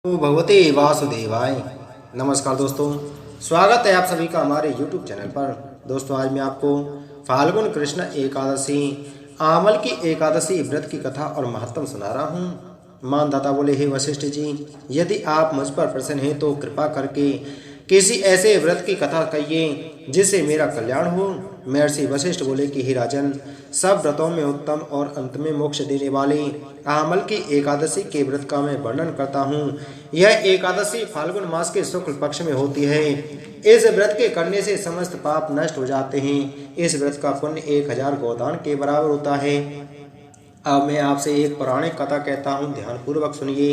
भगवते वासुदेवाय। नमस्कार दोस्तों, स्वागत है आप सभी का हमारे YouTube चैनल पर। दोस्तों, आज मैं आपको फाल्गुन कृष्ण एकादशी आमल की एकादशी व्रत की कथा और महत्व सुना रहा हूँ। मानदाता बोले, हे वशिष्ठ जी, यदि आप मुझ पर प्रसन्न हैं तो कृपा करके किसी ऐसे व्रत की कथा कहिए जिससे मेरा कल्याण हो। महर्षि वशिष्ठ बोले कि हे राजन, सब व्रतों में उत्तम और अंत में मोक्ष देने वाले आमल की एकादशी के व्रत का मैं वर्णन करता हूँ। यह एकादशी फाल्गुन मास के शुक्ल पक्ष में होती है। इस व्रत के करने से समस्त पाप नष्ट हो जाते हैं। इस व्रत का पुण्य 1000 गोदान के बराबर होता है। अब मैं आपसे एक पौराणिक कथा कहता हूँ, ध्यानपूर्वक सुनिए।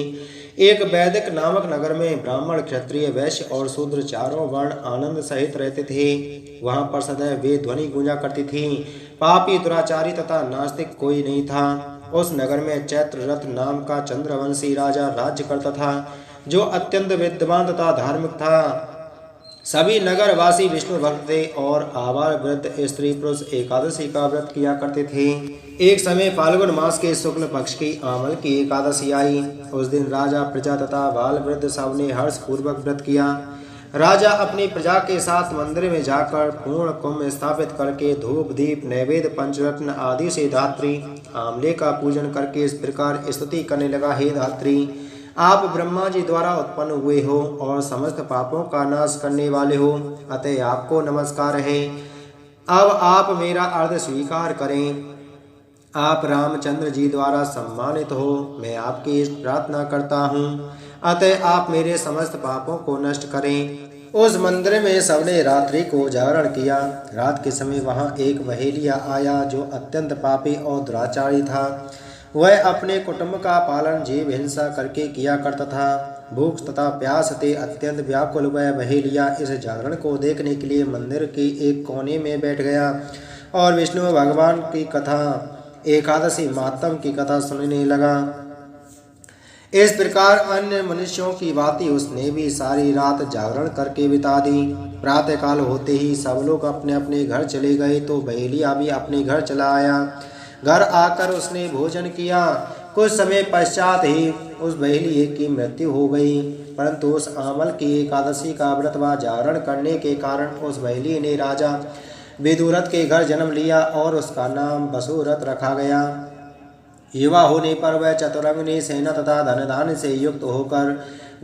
एक वैदिक नामक नगर में ब्राह्मण, क्षत्रिय, वैश्य और शूद्र चारों वर्ण आनंद सहित रहते थे। वहां पर सदैव वे ध्वनि गूंजा करती थी। पापी, दुराचारी तथा नास्तिक कोई नहीं था। उस नगर में चैत्ररथ नाम का चंद्रवंशी राजा राज्य करता था, जो अत्यंत विद्वान तथा धार्मिक था। सभी नगरवासी विष्णु भक्त थे और आबाल वृद्ध स्त्री पुरुष एकादशी का व्रत किया करते थे। एक समय फाल्गुन मास के शुक्ल पक्ष की आमल की एकादशी आई। उस दिन राजा, प्रजा तथा बाल वृद्ध सबने हर्ष पूर्वक व्रत किया। राजा अपनी प्रजा के साथ मंदिर में जाकर पूर्ण कुंभ स्थापित करके धूप, दीप, नैवेद्य, पंचरत्न आदि से धात्री आमले का पूजन करके इस प्रकार स्तुति करने लगा, हे धात्री, आप ब्रह्मा जी द्वारा उत्पन्न हुए हो और समस्त पापों का नाश करने वाले हो, अतः आपको नमस्कार है। अब आप मेरा अर्थ स्वीकार करें। आप रामचंद्र जी द्वारा सम्मानित हो। मैं आपकी इस प्रार्थना करता हूँ, अतः आप मेरे समस्त पापों को नष्ट करें। उस मंदिर में सबने रात्रि को जागरण किया। रात के समय वहाँ एक बहेलिया आया जो अत्यंत पापी और दुराचारी था। वह अपने कुटुंब का पालन जीव हिंसा करके किया करता था। भूख तथा प्यास से अत्यंत व्याकुल वह बहेलिया इस जागरण को देखने के लिए मंदिर के एक कोने में बैठ गया और विष्णु भगवान की कथा, एकादशी मातम की कथा सुनने लगा। इस प्रकार अन्य मनुष्यों की भांति उसने भी सारी रात जागरण करके बिता दी। प्रातःकाल होते ही सब लोग अपने अपने घर चले गए तो बहेलिया भी अपने घर चला आया। घर आकर उसने भोजन किया। कुछ समय पश्चात ही उस बहेलिये की मृत्यु हो गई। परंतु उस आमल की एकादशी का व्रत व जागरण करने के कारण उस बहेलिये ने राजा विदुरथ के घर जन्म लिया और उसका नाम वसुरथ रखा गया। युवा होने पर वह चतुरंगिनी सेना तथा धन से युक्त होकर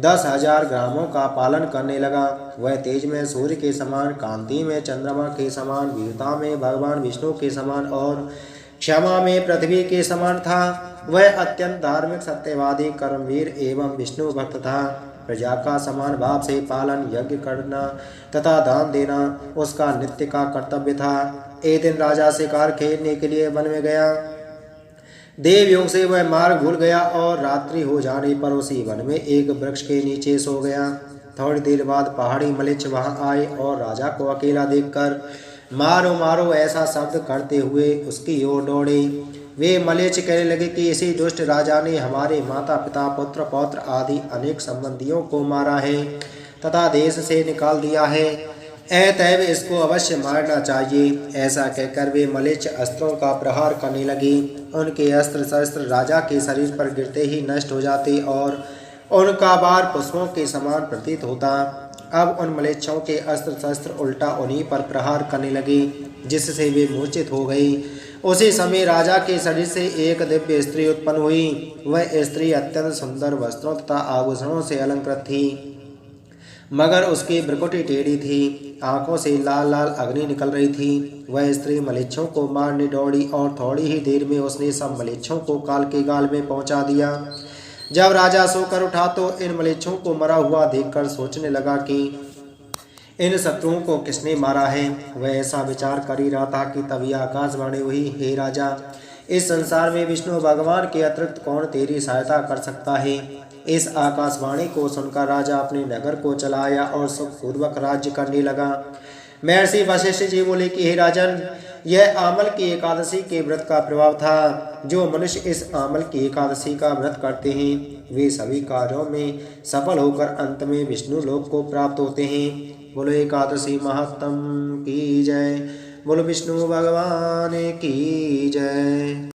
10,000 ग्रामों का पालन करने लगा। वह तेज में सूर्य के समान, कांति में चंद्रमा के समान, वीरता में भगवान विष्णु के समान और क्षमा में पृथ्वी के समान था। वह अत्यंत धार्मिक, सत्यवादी, कर्मवीर एवं विष्णु भक्त था। प्रजा का समान भाव से पालन, यज्ञ करना तथा दान देना उसका नित्य का कर्तव्य था। एक दिन राजा शिकार खेलने के लिए वन में गया। देव योग से वह मार्ग भूल गया और रात्रि हो जाने पर उसी वन में एक वृक्ष के नीचे सो गया। थोड़ी देर बाद पहाड़ी मलेच्छ वहां आए और राजा को अकेला देखकर मारो मारो ऐसा शब्द करते हुए उसकी ओर दौड़े। वे मलेच्छ कहने लगे कि इसी दुष्ट राजा ने हमारे माता पिता, पुत्र पौत्र आदि अनेक संबंधियों को मारा है तथा देश से निकाल दिया है। अतएव इसको अवश्य मारना चाहिए। ऐसा कहकर वे मलेच्छ अस्त्रों का प्रहार करने लगे। उनके अस्त्र शस्त्र राजा के शरीर पर गिरते ही नष्ट हो जाते और उनका बार पुष्पों के समान प्रतीत होता। अब उन मलेच्छों के अस्त्र शस्त्र उल्टा उन्हीं पर प्रहार करने लगे, जिससे वे मूर्छित हो गई। उसी समय राजा के शरीर से एक दिव्य स्त्री उत्पन्न हुई। वह स्त्री अत्यंत सुंदर वस्त्रों तथा आभूषणों से अलंकृत थी, मगर उसकी भ्रुकुटी टेढ़ी थी। आंखों से लाल लाल अग्नि निकल रही थी। वह स्त्री मलेच्छों को मारने दौड़ी और थोड़ी ही देर में उसने सब मलेच्छों को काल के गाल में पहुंचा दिया। जब राजा सोकर उठा तो इन मलेच्छों को मरा हुआ देखकर सोचने लगा कि इन शत्रुओं को किसने मारा है। वह ऐसा विचार कर ही रहा था कि तभी आकाशवाणी हुई, हे राजा, इस संसार में विष्णु भगवान के अतिरिक्त कौन तेरी सहायता कर सकता है। इस आकाशवाणी को सुनकर राजा अपने नगर को चला आया और सुखपूर्वक राज्य करने लगा। महर्षि वशिष्ठ जी बोले कि हे राजन, यह आमल की एकादशी के व्रत का प्रभाव था। जो मनुष्य इस आमल की एकादशी का व्रत करते हैं वे सभी कार्यों में सफल होकर अंत में विष्णु लोक को प्राप्त होते हैं। बोलो एकादशी महात्म की जय। बोलो विष्णु भगवान की जय।